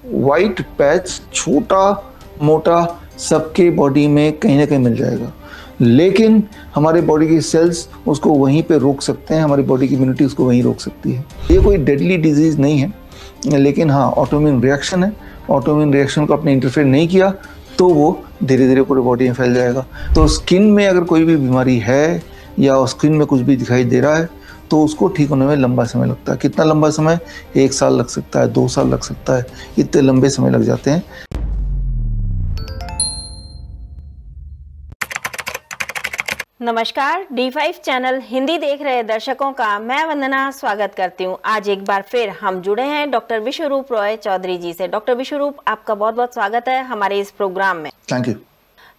White patch छोटा मोटा सबके बॉडी में कहीं ना कहीं मिल जाएगा, लेकिन हमारे बॉडी के सेल्स उसको वहीं पे रोक सकते हैं, हमारी बॉडी की इम्यूनिटी उसको वहीं रोक सकती है। ये कोई डेडली डिजीज़ नहीं है, लेकिन हाँ ऑटोइम्यून रिएक्शन है। ऑटोइम्यून रिएक्शन को आपने इंटरफेयर नहीं किया तो वो धीरे धीरे पूरे बॉडी में फैल जाएगा। तो स्किन में अगर कोई भी बीमारी है या स्किन में कुछ भी दिखाई दे रहा है तो उसको ठीक होने में लंबा समय लगता है। कितना लंबा समय? 1 साल लग सकता है, 2 साल लग सकता है, इतने लंबे समय लग जाते हैं। नमस्कार, D5 चैनल हिंदी देख रहे दर्शकों का मैं वंदना स्वागत करती हूं। आज एक बार फिर हम जुड़े हैं डॉक्टर विश्वरूप रॉय चौधरी जी से। डॉक्टर विश्वरूप, आपका बहुत बहुत स्वागत है हमारे इस प्रोग्राम में। Thank you.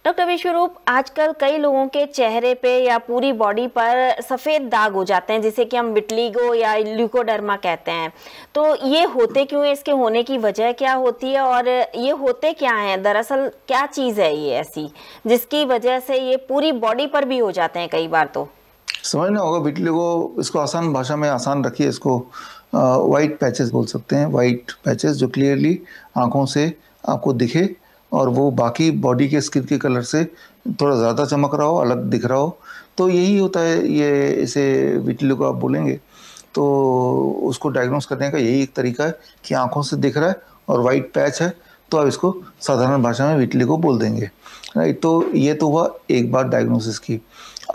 डॉक्टर विश्वरूप, आजकल कई लोगों के चेहरे पे या पूरी बॉडी पर सफ़ेद दाग हो जाते हैं, जिसे कि हम विटलिगो या ल्यूकोडर्मा कहते हैं। तो ये होते क्यों है, इसके होने की वजह क्या होती है और ये होते क्या हैं? दरअसल क्या चीज़ है ये ऐसी जिसकी वजह से ये पूरी बॉडी पर भी हो जाते हैं? कई बार तो समझना होगा विटलिगो, इसको आसान भाषा में आसान रखिए, इसको वाइट पैचेस बोल सकते हैं। वाइट पैचेस जो क्लियरली आंखों से आपको दिखे और वो बाकी बॉडी के स्किन के कलर से थोड़ा ज़्यादा चमक रहा हो, अलग दिख रहा हो, तो यही होता है। ये इसे विटलिगो आप बोलेंगे तो उसको डायग्नोस करने का यही एक तरीका है कि आंखों से दिख रहा है और वाइट पैच है तो आप इसको साधारण भाषा में विटलिगो बोल देंगे, राइट। तो ये तो हुआ एक बार डायग्नोसिस की।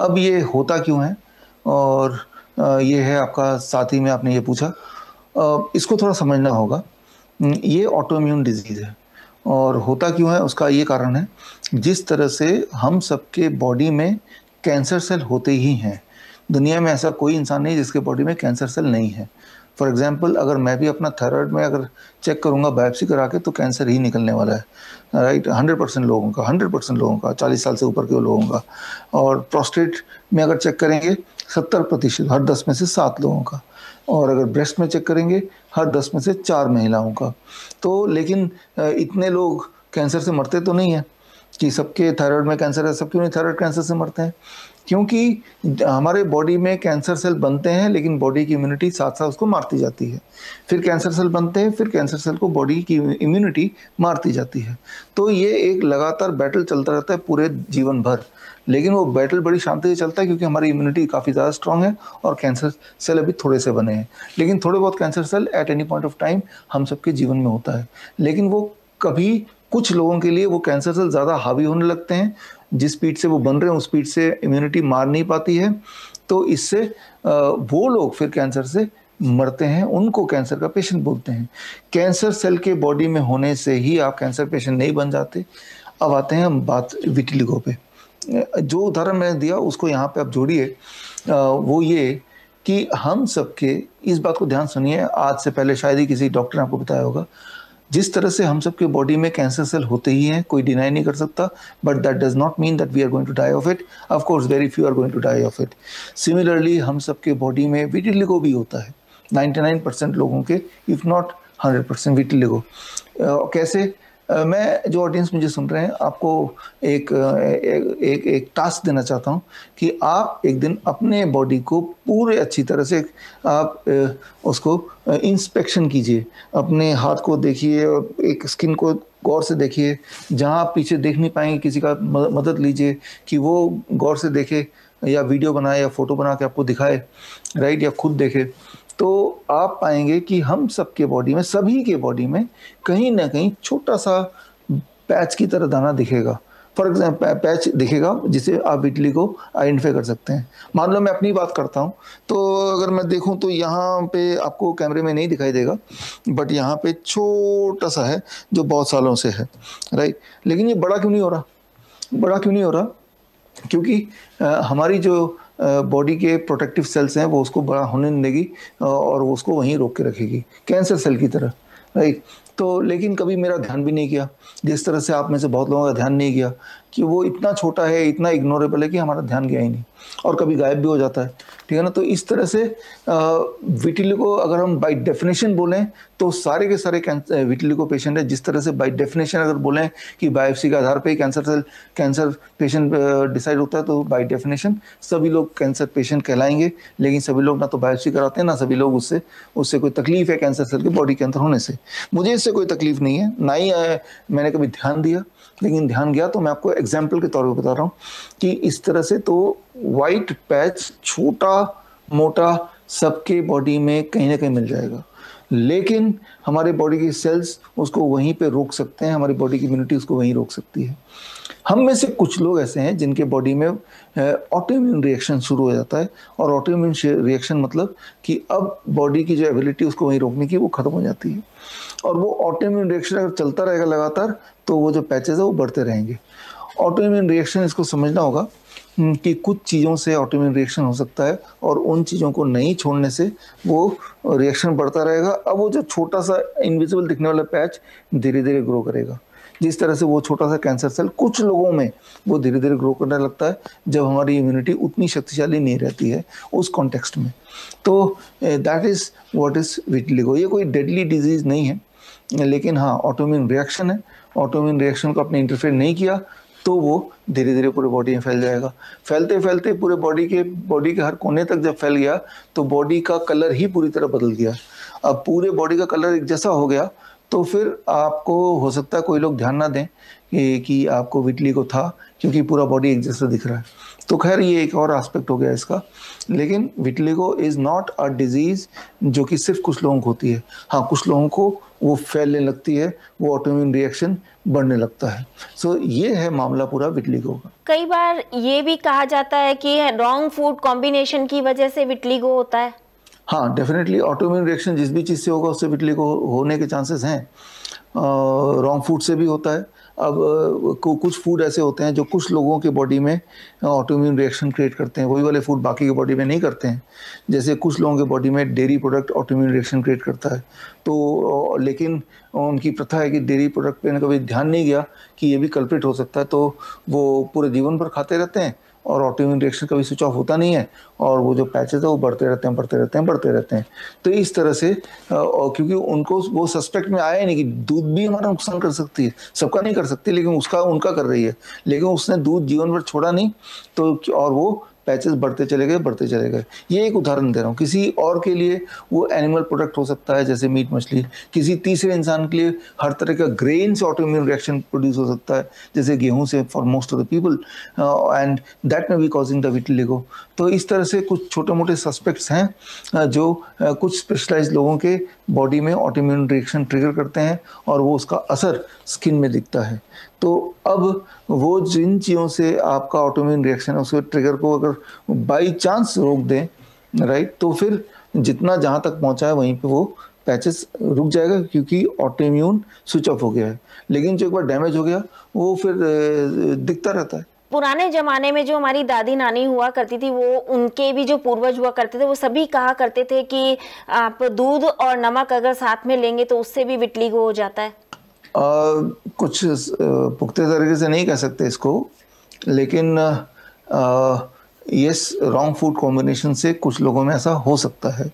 अब ये होता क्यों है और ये है आपका साथी में आपने ये पूछा, इसको थोड़ा समझना होगा। ये ऑटोइम्यून डिजीज़ है और होता क्यों है उसका ये कारण है, जिस तरह से हम सबके बॉडी में कैंसर सेल होते ही हैं। दुनिया में ऐसा कोई इंसान नहीं जिसके बॉडी में कैंसर सेल नहीं है। फॉर एग्जांपल, अगर मैं भी अपना थायराइड में अगर चेक करूंगा बायोप्सी करा के तो कैंसर ही निकलने वाला है, राइट। 100% लोगों का, 100% लोगों का, 40 साल से ऊपर के लोगों का। और प्रोस्टेट में अगर चेक करेंगे 70%, हर 10 में से 7 लोगों का। और अगर ब्रेस्ट में चेक करेंगे हर 10 में से 4 महिलाओं का। तो लेकिन इतने लोग कैंसर से मरते तो नहीं है कि सबके थायराइड में कैंसर है, सब क्यों नहीं थायराइड कैंसर से मरते हैं? क्योंकि हमारे बॉडी में कैंसर सेल बनते हैं लेकिन बॉडी की इम्यूनिटी साथ साथ उसको मारती जाती है। फिर कैंसर सेल बनते हैं, फिर कैंसर सेल को बॉडी की इम्यूनिटी मारती जाती है। तो ये एक लगातार बैटल चलता रहता है पूरे जीवन भर, लेकिन वो बैटल बड़ी शांति से चलता है क्योंकि हमारी इम्यूनिटी काफ़ी ज़्यादा स्ट्रांग है और कैंसर सेल अभी थोड़े से बने हैं। लेकिन थोड़े बहुत cancer cell at any point of time हम सबके जीवन में होता है, लेकिन वो कभी कुछ लोगों के लिए वो कैंसर सेल ज़्यादा हावी होने लगते हैं, जिस स्पीड से वो बन रहे हैं उस स्पीड से इम्यूनिटी मार नहीं पाती है, तो इससे वो लोग फिर कैंसर से मरते हैं। उनको कैंसर का पेशेंट बोलते हैं। कैंसर सेल के बॉडी में होने से ही आप कैंसर पेशेंट नहीं बन जाते। अब आते हैं हम बात विटलिगो पे। जो उदाहरण मैंने दिया उसको यहाँ पे आप जोड़िए। वो ये कि हम सबके, इस बात को ध्यान सुनिए, आज से पहले शायद ही किसी डॉक्टर ने आपको बताया होगा, जिस तरह से हम सबके बॉडी में कैंसर सेल होते ही हैं, कोई डिनाई नहीं कर सकता, but that does not mean that we are going to die of it. Of course very few are going to die of it. Similarly हम सबके बॉडी में विटिलिगो भी होता है, 99% लोगों के, इफ नॉट 100% विटिलिगो। कैसे? मैं, जो ऑडियंस मुझे सुन रहे हैं, आपको एक टास्क देना चाहता हूं कि आप एक दिन अपने बॉडी को पूरे अच्छी तरह से आप उसको इंस्पेक्शन कीजिए। अपने हाथ को देखिए और एक स्किन को गौर से देखिए। जहां आप पीछे देख नहीं पाएंगे किसी का मदद लीजिए कि वो गौर से देखे या वीडियो बनाए या फोटो बना के आपको दिखाए, राइट, या खुद देखे। तो आप पाएंगे कि हम सबके बॉडी में, सभी के बॉडी में कहीं ना कहीं छोटा सा पैच की तरह दाना दिखेगा। फॉर एग्जाम्पल पैच दिखेगा जिसे आप विटलिगो आइडेंटिफाई कर सकते हैं। मान लो मैं अपनी बात करता हूँ तो अगर मैं देखूँ तो यहाँ पे आपको कैमरे में नहीं दिखाई देगा, बट यहाँ पे छोटा सा है जो बहुत सालों से है, राइट। लेकिन ये बड़ा क्यों नहीं हो रहा? बड़ा क्यों नहीं हो रहा? क्योंकि हमारी जो बॉडी के प्रोटेक्टिव सेल्स हैं वो उसको बड़ा होने नहीं देगी और वो उसको वहीं रोक के रखेगी, कैंसर सेल की तरह, राइट। तो लेकिन कभी मेरा ध्यान भी नहीं किया, जिस तरह से आप में से बहुत लोगों का ध्यान नहीं किया कि वो इतना छोटा है, इतना इग्नोरेबल है कि हमारा ध्यान गया ही नहीं और कभी गायब भी हो जाता है, ठीक है ना। तो इस तरह से विटिलिगो अगर हम बाय डेफिनेशन बोलें तो सारे के सारे विटिलिगो पेशेंट है। जिस तरह से बाय डेफिनेशन अगर बोलें कि बायोप्सी के आधार पे ही कैंसर पेशेंट डिसाइड होता है, तो बाय डेफिनेशन सभी लोग कैंसर पेशेंट कहलाएंगे। लेकिन सभी लोग ना तो बायोप्सी कराते हैं, ना सभी लोग उससे कोई तकलीफ है कैंसर सेल के बॉडी के अंदर होने से। मुझे से कोई तकलीफ नहीं है, ना ही मैंने कभी ध्यान दिया, लेकिन ध्यान गया तो मैं आपको एग्जाम्पल के तौर पे बता रहा हूँ कि इस तरह से तो वाइट पैच छोटा मोटा सबके बॉडी में कहीं ना कहीं मिल जाएगा, लेकिन हमारे बॉडी के सेल्स उसको वहीं पे रोक सकते हैं, हमारी बॉडी की इम्यूनिटी उसको वहीं रोक सकती है। हम में से कुछ लोग ऐसे हैं जिनके बॉडी में ऑटो इम्यून रिएक्शन शुरू हो जाता है, और ऑटो इम्यून रिएक्शन मतलब कि अब बॉडी की जो एबिलिटी उसको वहीं रोकने की वो खत्म हो जाती है, और वो ऑटो इम्यून रिएक्शन अगर चलता रहेगा लगातार तो वो जो पैचेस है वो बढ़ते रहेंगे। ऑटो इम्यून रिएक्शन इसको समझना होगा कि कुछ चीज़ों से ऑटो इम्यून रिएक्शन हो सकता है और उन चीज़ों को नहीं छोड़ने से वो रिएक्शन बढ़ता रहेगा। अब वो जो छोटा सा इनविजिबल दिखने वाला पैच धीरे धीरे ग्रो करेगा, जिस तरह से वो छोटा सा कैंसर सेल कुछ लोगों में वो धीरे धीरे ग्रो करने लगता है जब हमारी इम्यूनिटी उतनी शक्तिशाली नहीं रहती है उस कॉन्टेक्स्ट में। तो that is what is vitiligo. ये कोई डेडली डिजीज़ नहीं है, लेकिन हाँ ऑटोइम्यून रिएक्शन है। ऑटोइम्यून रिएक्शन को आपने इंटरफेयर नहीं किया तो वो धीरे धीरे पूरे बॉडी में फैल जाएगा। फैलते फैलते पूरे बॉडी के हर कोने तक जब फैल गया तो बॉडी का कलर ही पूरी तरह बदल गया। अब पूरे बॉडी का कलर एक जैसा हो गया तो फिर आपको हो सकता है कोई लोग ध्यान ना दें कि आपको विटिलिगो था, क्योंकि पूरा बॉडी एक जैसा दिख रहा है। तो खैर ये एक और एस्पेक्ट हो गया इसका, लेकिन vitiligo is not a disease जो कि सिर्फ कुछ लोगों को होती है। हाँ, कुछ लोगों को वो फैलने लगती है, वो ऑटोइम्यून रिएक्शन बढ़ने लगता है। सो ये है मामला पूरा विटिलिगो का। कई बार ये भी कहा जाता है कि रॉन्ग फूड कॉम्बिनेशन की वजह से विटिलिगो होता है। हाँ, डेफिनेटली ऑटोइम्यून रिएक्शन जिस भी चीज़ से होगा उससे विटिलिगो होने के चांसेस हैं। रॉन्ग फूड से भी होता है। अब कुछ फूड ऐसे होते हैं जो कुछ लोगों के बॉडी में ऑटोइम्यून रिएक्शन क्रिएट करते हैं, वही वाले फूड बाकी के बॉडी में नहीं करते हैं। जैसे कुछ लोगों के बॉडी में dairy product autoimmune reaction create करता है, तो लेकिन उनकी प्रथा है कि डेयरी प्रोडक्ट पे कभी ध्यान नहीं गया कि ये भी कल्प्रिट हो सकता है, तो वो पूरे जीवन भर खाते रहते हैं और ऑटोइम्यून रिएक्शन कभी स्विच ऑफ होता नहीं है, और वो जो पैचेस है वो बढ़ते रहते हैं। तो इस तरह से क्योंकि उनको वो सस्पेक्ट में आया ही नहीं कि दूध भी हमारा नुकसान कर सकती है, सबका नहीं कर सकती लेकिन उनका कर रही है, लेकिन उसने दूध जीवन भर छोड़ा नहीं, तो और वो पैचेस बढ़ते चले गए। ये एक उदाहरण दे रहा हूँ। किसी और के लिए वो एनिमल प्रोडक्ट हो सकता है जैसे मीट मछली, किसी तीसरे इंसान के लिए हर तरह का ग्रेन से ऑटोइम्यून रिएक्शन प्रोड्यूस हो सकता है जैसे गेहूं से, for most of the people, and that may be causing the vitiligo. तो इस तरह से कुछ छोटे मोटे सस्पेक्ट्स हैं जो कुछ स्पेशलाइज्ड लोगों के बॉडी में ऑटोइम्यून रिएक्शन ट्रिगर करते हैं और वो उसका असर स्किन में दिखता है। तो अब वो जिन चीज़ों से आपका ऑटोइम्यून रिएक्शन है उसके ट्रिगर को अगर बाई चांस रोक दें, राइट, तो फिर जितना जहाँ तक पहुँचा है वहीं पे वो पैचेस रुक जाएगा क्योंकि ऑटोइम्यून स्विच ऑफ हो गया है। लेकिन जो एक बार डैमेज हो गया वो फिर दिखता रहता है। पुराने जमाने में जो हमारी दादी नानी हुआ करती थी, वो उनके भी जो पूर्वज हुआ करते थे, वो सभी कहा करते थे कि आप दूध और नमक अगर साथ में लेंगे तो उससे भी विटिलिगो हो जाता है। कुछ पुख्ते तरीके से नहीं कह सकते इसको, लेकिन यस, रॉन्ग फूड कॉम्बिनेशन से कुछ लोगों में ऐसा हो सकता है।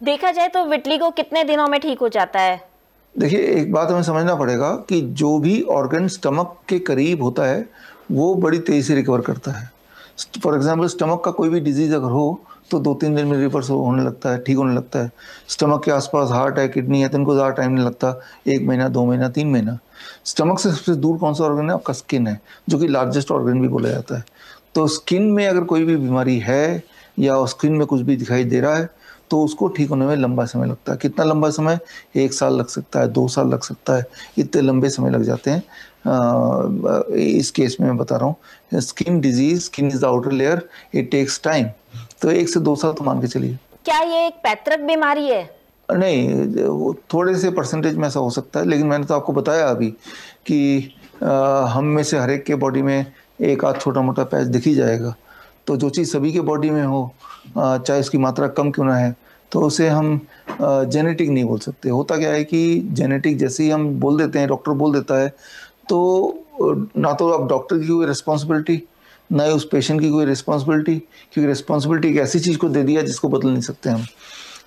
देखा जाए तो विटिलिगो कितने दिनों में ठीक हो जाता है? देखिए, एक बात हमें समझना पड़ेगा कि जो भी ऑर्गन स्टमक के करीब होता है वो बड़ी तेज़ी से रिकवर करता है। फॉर एग्जाम्पल, स्टमक का कोई भी डिजीज़ अगर हो तो 2-3 दिन में रिवर्स होने लगता है, ठीक होने लगता है। स्टमक के आसपास हार्ट है, किडनी है, तो इनको ज़्यादा टाइम नहीं लगता, 1 महीना, 2 महीना, 3 महीना। स्टमक से सबसे दूर कौन सा ऑर्गन है? आपका स्किन है, जो कि लार्जेस्ट ऑर्गन भी बोला जाता है। तो स्किन में अगर कोई भी बीमारी है या स्किन में कुछ भी दिखाई दे रहा है तो उसको ठीक होने में लंबा समय लगता है। कितना लंबा समय? 1 साल लग सकता है, 2 साल लग सकता है, इतने लंबे समय लग जाते हैं। इस केस में मैं बता रहा हूँ, skin disease, skin is the outer layer, it takes time. तो 1 से 2 साल तो मान के चलिए। क्या ये एक पैतृक बीमारी है? नहीं, थोड़े से परसेंटेज में ऐसा हो सकता है, लेकिन मैंने तो आपको बताया अभी कि हम में से हर एक के बॉडी में एक आध छोटा मोटा पैच दिख ही जाएगा। तो जो चीज़ सभी के बॉडी में हो, चाहे उसकी मात्रा कम क्यों ना है, तो उसे हम जेनेटिक नहीं बोल सकते। होता क्या है कि जेनेटिक जैसे ही हम बोल देते हैं, डॉक्टर बोल देता है, तो ना तो अब डॉक्टर की कोई रिस्पॉन्सिबिलिटी, ना ही उस पेशेंट की कोई रिस्पॉन्सिबिलिटी, क्योंकि रिस्पॉन्सिबिलिटी एक ऐसी चीज़ को दे दिया जिसको बदल नहीं सकते हम।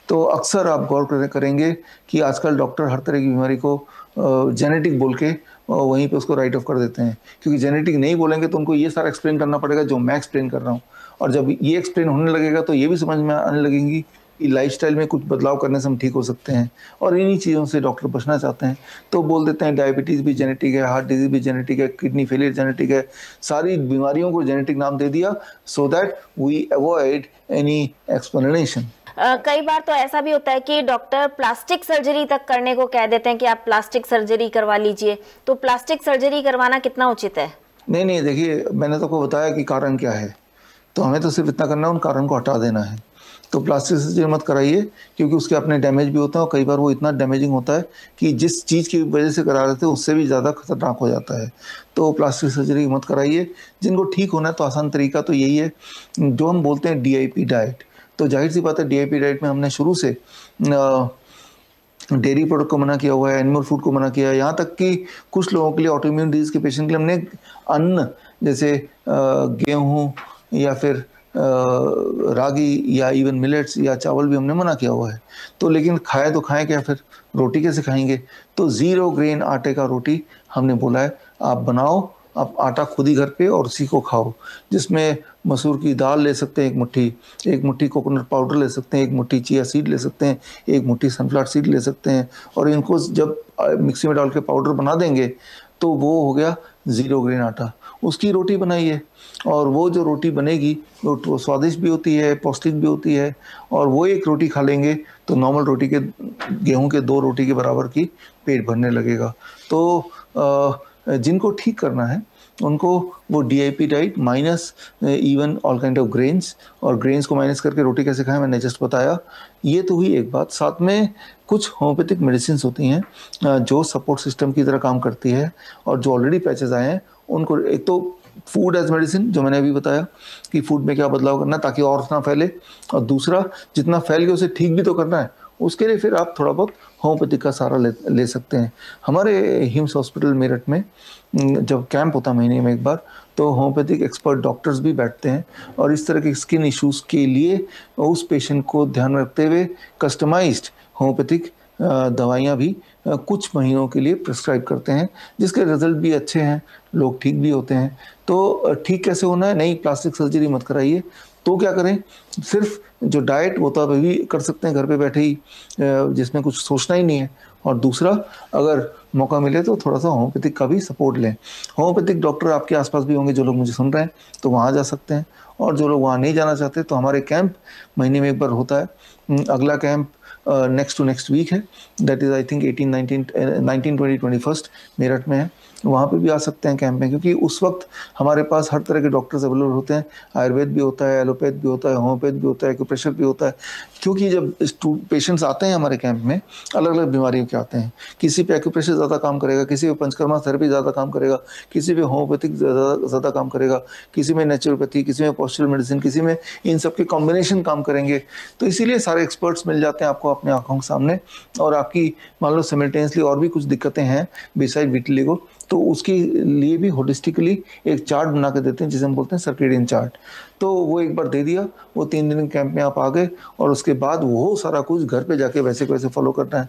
तो अक्सर आप गौर करेंगे कि आजकल डॉक्टर हर तरह की बीमारी को जेनेटिक बोल के वहीं पे उसको राइट ऑफ कर देते हैं, क्योंकि जेनेटिक नहीं बोलेंगे तो उनको ये सारा एक्सप्लेन करना पड़ेगा जो मैं एक्सप्लेन कर रहा हूँ, और जब ये एक्सप्लेन होने लगेगा तो ये भी समझ में आने लगेंगी कि लाइफस्टाइल में कुछ बदलाव करने से हम ठीक हो सकते हैं, और इन्हीं चीज़ों से डॉक्टर बचना चाहते हैं। तो बोल देते हैं डायबिटीज़ भी जेनेटिक है, हार्ट डिजीज भी जेनेटिक है, किडनी फेलियर जेनेटिक है, सारी बीमारियों को जेनेटिक नाम दे दिया, so that we avoid any explanation. कई बार तो ऐसा भी होता है कि डॉक्टर प्लास्टिक सर्जरी तक करने को कह देते हैं कि आप प्लास्टिक सर्जरी करवा लीजिए, तो प्लास्टिक सर्जरी करवाना कितना उचित है? नहीं, देखिए, मैंने तो आपको बताया कि कारण क्या है, तो हमें तो सिर्फ इतना करना है, उन कारण को हटा देना है। तो प्लास्टिक सर्जरी मत कराइए, क्योंकि उसके अपने डैमेज भी होते हैं, और कई बार वो इतना डैमेजिंग होता है कि जिस चीज़ की वजह से करा रहे थे उससे भी ज़्यादा खतरनाक हो जाता है। तो प्लास्टिक सर्जरी मत कराइए। जिनको ठीक होना है तो आसान तरीका तो यही है, जो हम बोलते हैं DIP डाइट। तो जाहिर सी बात है, DIP डाइट में हमने शुरू से डेयरी प्रोडक्ट को मना किया हुआ है, एनिमल फूड को मना किया है, यहाँ तक कि कुछ लोगों के लिए, ऑटोइम्यून डिजीज के पेशेंट के लिए, हमने अन्न जैसे गेहूँ या फिर रागी या इवन मिलेट्स या चावल भी हमने मना किया हुआ है। तो लेकिन खाए तो खाएं क्या, फिर रोटी कैसे खाएंगे? तो 0 ग्रेन आटे का रोटी हमने बोला है आप बनाओ, आप आटा खुद ही घर पे, और उसी को खाओ, जिसमें मसूर की दाल ले सकते हैं एक मुट्ठी कोकोनट पाउडर ले सकते हैं, एक मुट्ठी चिया सीड ले सकते हैं, एक मुट्ठी सनफ्लावर सीड ले सकते हैं, और इनको जब मिक्सी में डाल के पाउडर बना देंगे तो वो हो गया 0 ग्रेन आटा। उसकी रोटी बनाइए, और वो जो रोटी बनेगी वो स्वादिष्ट भी होती है, पौष्टिक भी होती है, और वो एक रोटी खा लेंगे तो नॉर्मल रोटी के, गेहूं के 2 रोटी के बराबर की पेट भरने लगेगा। तो जिनको ठीक करना है उनको वो DIP diet minus even all kind of grains, और ग्रेन्स को माइनस करके रोटी कैसे खाएं मैंने जस्ट बताया। ये तो हुई एक बात। साथ में कुछ होम्योपैथिक मेडिसिन होती हैं जो सपोर्ट सिस्टम की तरह काम करती है, और जो ऑलरेडी पैचेस आए हैं उनको, एक तो फूड एज मेडिसिन जो मैंने अभी बताया कि फूड में क्या बदलाव करना है ताकि और ना फैले, और दूसरा जितना फैल गया उसे ठीक भी तो करना है, उसके लिए फिर आप थोड़ा बहुत होम्योपैथिक का सहारा ले सकते हैं। हमारे हिम्स हॉस्पिटल मेरठ में जब कैंप होता है महीने में एक बार, तो होम्योपैथिक एक्सपर्ट डॉक्टर्स भी बैठते हैं, और इस तरह के स्किन इश्यूज़ के लिए उस पेशेंट को ध्यान में रखते हुए कस्टमाइज्ड होम्योपैथिक दवाइयाँ भी कुछ महीनों के लिए प्रिस्क्राइब करते हैं, जिसके रिजल्ट भी अच्छे हैं, लोग ठीक भी होते हैं। तो ठीक कैसे होना है? नहीं, प्लास्टिक सर्जरी मत कराइए। तो क्या करें? सिर्फ जो डाइट वो तो आप अभी कर सकते हैं घर पे बैठे ही, जिसमें कुछ सोचना ही नहीं है। और दूसरा, अगर मौका मिले तो थोड़ा सा होम्योपैथिक का भी सपोर्ट लें। होम्योपैथिक डॉक्टर आपके आसपास भी होंगे, जो लोग मुझे सुन रहे हैं तो वहाँ जा सकते हैं, और जो लोग वहाँ नहीं जाना चाहते तो हमारे कैंप महीने में एक बार होता है। अगला कैंप नेक्स्ट वीक है, that is I think 19, 20, 21 Meerut में है। वहाँ पे भी आ सकते हैं कैंप में, क्योंकि उस वक्त हमारे पास हर तरह के डॉक्टर्स अवेलेबल होते हैं। आयुर्वेद भी होता है, एलोपैथ भी होता है, होम्योपैथ भी होता है, एक्यूप्रेशर भी होता है। क्योंकि जब पेशेंट्स आते हैं हमारे कैंप में, अलग अलग बीमारियों के आते हैं, किसी पे एक्यूप्रेशर ज़्यादा काम करेगा, किसी पे पंचकर्मा थेरेपी ज़्यादा काम करेगा, किसी पे होम्योपैथिक ज़्यादा काम करेगा, किसी में नेचुरोपैथी, किसी में पॉस्चरल मेडिसिन, किसी में इन सब के कॉम्बिनेशन काम करेंगे। तो इसीलिए सारे एक्सपर्ट्स मिल जाते हैं आपको अपने आँखों के सामने, और आपकी मान लो सिमिल्टेनियसली और भी कुछ दिक्कतें हैं बिसाइड विटिलिगो, तो उसके लिए भी होलिस्टिकली एक चार्ट बना के देते हैं, जिसे हम बोलते हैं सर्केडियन चार्ट। तो वो एक बार दे दिया, वो 3 दिन कैंप में आप आ गए, और उसके बाद वो सारा कुछ घर पे जाके वैसे को वैसे फॉलो करना है।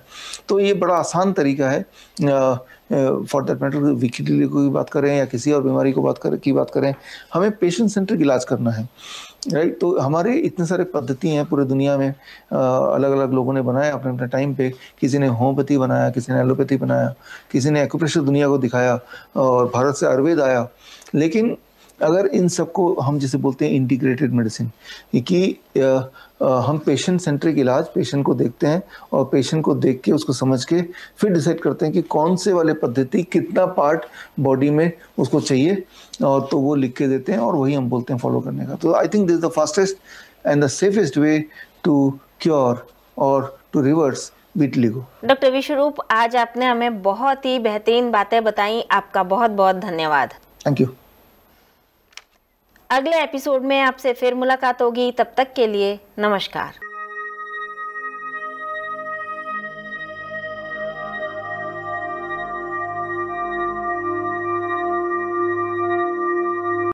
तो ये बड़ा आसान तरीका है। फॉर दैट मैटर, विटिलिगो की बात करें या किसी और बीमारी को बात करें, हमें पेशेंट सेंट्रिक इलाज करना है, राइट। तो हमारे इतने सारे पद्धति हैं पूरे दुनिया में, अलग अलग लोगों ने बनाया अपने अपने टाइम पे। किसी ने होम्योपैथी बनाया, किसी ने एलोपैथी बनाया, किसी ने एक्यूप्रेशर दुनिया को दिखाया, और भारत से आयुर्वेद आया। लेकिन अगर इन सबको हम जिसे बोलते हैं इंटीग्रेटेड मेडिसिन, कि हम पेशेंट सेंट्रिक इलाज, पेशेंट को देखते हैं और पेशेंट को देख के उसको समझ के फिर डिसाइड करते हैं कि कौन से वाले पद्धति कितना पार्ट बॉडी में उसको चाहिए, और तो वो लिख के देते हैं, और वही हम बोलते हैं फॉलो करने का। तो I think this is the fastest and the safest way to cure और to reverse vitiligo. Doctor Biswaroop, आज आपने हमें बहुत ही बेहतरीन बातें बताई, आपका बहुत बहुत धन्यवाद। Thank you. अगले एपिसोड में आपसे फिर मुलाकात होगी, तब तक के लिए नमस्कार।